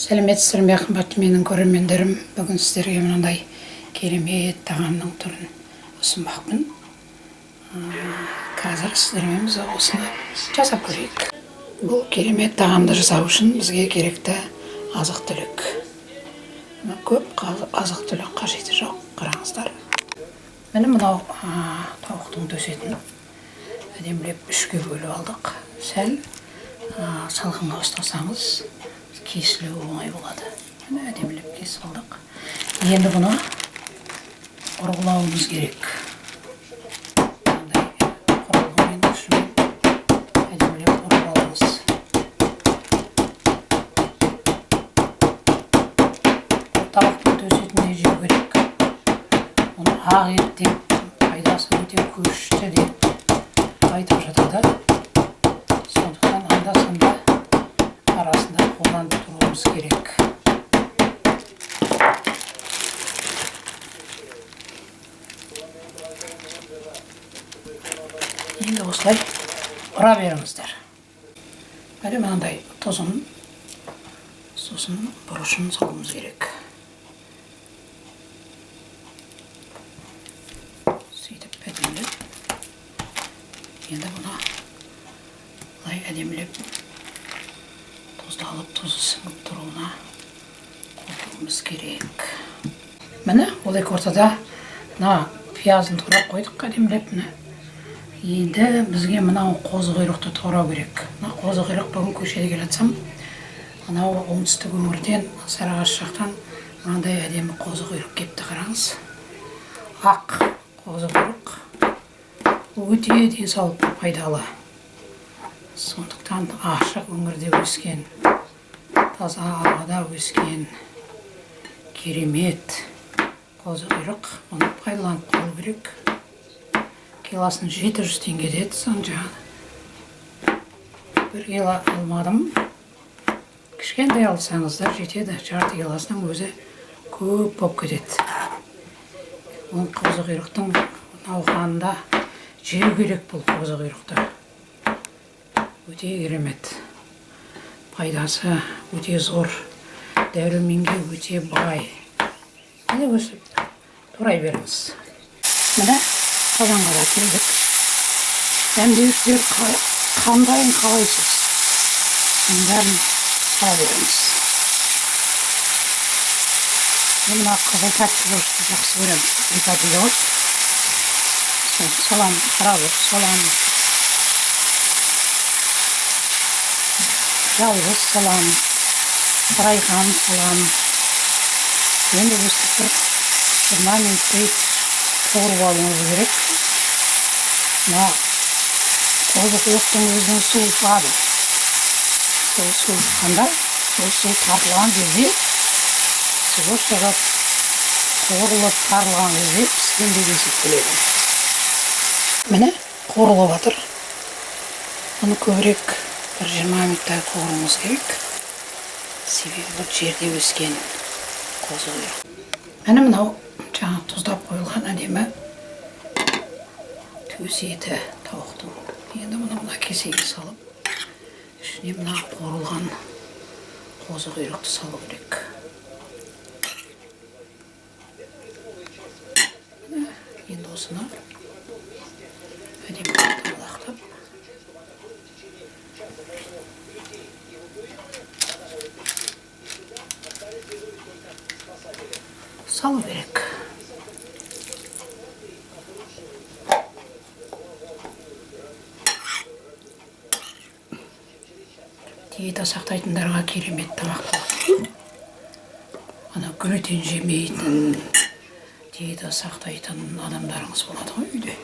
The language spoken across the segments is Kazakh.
Сәлеметсіздер ме қымбатты менің көрермендерім. Бүгін сіздерге мынандай керемет тағамның түрін ұсынбақпын. Қазір сіздермен біз осыны жасап көрейік. Бұл керемет тағамды жасау үшін бізге керекті азық-түлік. Көп азық-түлік қажеті жоқ, қараңыздар. Міне мынау тауықтың төсетін әдемілеп үшке бөліп алдық. Сәл салқынға ұстасаңыз кесілуі оңай болады. Міне әдемілеп кесіп алдық. Енді бұны ұрғылауымыз керек. Құрылғымен ұшымен әдемілеп ұрып алыңыз. Тауықтың төсетіне жеу керек. Оны ақ ет деп, пайдасы өте күшті деп айтып жатады. Сондықтан анда-санда арасында қолданып тұруымыз керек. Енді осылай ұра беріңіздер. Әлі мынандай тұзын, сосын бұрышын салуымыз керек. Сөйтіп әдемілеп. Енді бұны былай әдемілеп тұздалып, тұзы сіңіп тұруына қосуымыз керек. Міне, ол екі ортада пиязын турап қойдық әдемілеп. Енді бізге мынау қозы құйрықты турау керек. Қозы құйрық бүгін көшеде келе жатсам, анау оңтүстік өңірден, Сарыағаш жақтан мынандай әдемі қозы құйрық кепті, қараңыз. Ақ қозы құйрық өте денсаулыққа пайдалы. Сондықтан ашық өңірде өскен, таза ауада өскен керемет қозы құйрық. Оны пайдаланып қалу керек. Килосын 700 теңге деді, сон жаңағы 1 кило алмадым. Кішкентай алсаңыздар жетеді, жарты килосының өзі көп болып кетеді. Ол қозы құйрықтың науқанында жеу керек бұл қозы құйрықты. Өте керемет. Пайдасы өте зор. Дәруменге өте бай. Міне өсіп турай беріңіз. Міне қазанға да келдік. Дәмдеуіштер қандайын қалайсыз? Бәрін сала беріңіз. Мына қызыл тәтті бұрышты жақсы көрем. Айтады жоқ. Салам, қарабұр, салам. Жалғыз салам, райхан салам. Енді өстіп бір 20 минуттай қуырып алуыңыз керек. Қозы құйрықтың өзінің суы шығады. Сол су шыққанда, сол су тартылған кезде, суы шығып, қуырылып тарылған кезде піскен деп есептеледі. Міне қуырылып жатыр. Оны көбірек бір 20 минуттай қуыруымыз керек. Себебі бұл жерде өскен қозы құйрық. Міне мынау жаңа тұздап қойылған әдемі төс еті тауықтың. Енді мына кесеге салып, ішіне мына қуырылған қозы құйрықты салу керек. Енді осыны әдемі лақтап салу керек. Диета сақтайтындарға керемет тамақ болады. Ана глютен жемейтін, диета сақтайтын адамдарыңыз болады ғой үйде.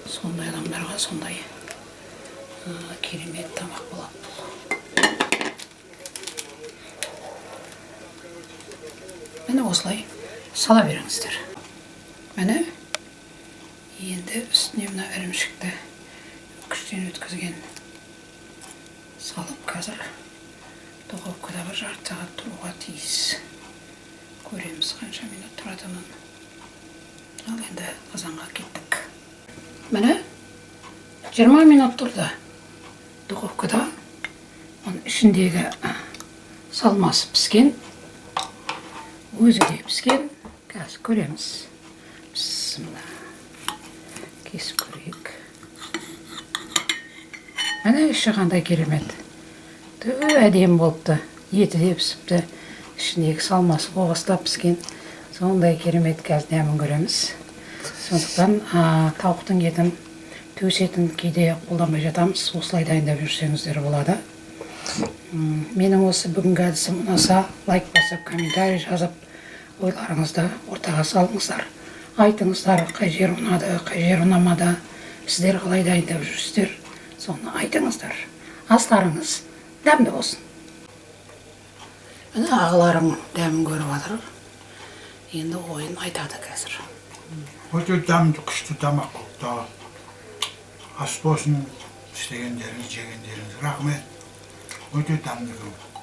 Сондай адамдарға сондай керемет тамақ болады. Міне осылай сала беріңіздер. Міне енді үстіне мына ірімшікті күштен өткізген салып, қазір духовкада бір жарты сағат тұруға тиіс. Көреміз қанша минут тұратынын. Ал енді қазанға кеттік. Міне 20 минут тұрды духовкада. Оның ішіндегі салмасы піскен. Өзі де піскен. Қазір көреміз. Бісміллә. Кесіп көрейік. Міне іші қандай керемет. Әдемі болыпты. Еті де пісіпті. Ішіндегі салмасы қоғыстап піскен. Сондай керемет қазір дәмін көреміз. Сондықтан тауықтың етін, төс етін кейде қолданбай жатамыз. Осылай дайындап жүрсеңіздер болады. Менің осы бүгінгі әдісім ұнаса, лайк басып, комментарий жазып, ойларыңызды ортаға салыңыздар. Айтыңыздар, қай жер ұнады, қай жер ұнамады, сіздер қалай дайындап жүрсіздер, соны айтыңыздар. Астарыңыз дәмді болсын. Міне ағаларың дәмін көріп жатыр. Енді ойын айтады қазір. Өте дәмді күшті тамақ болды. Ас болсын, істегендеріңіз, жегендеріңіз рахмет. Өте дәмді болды.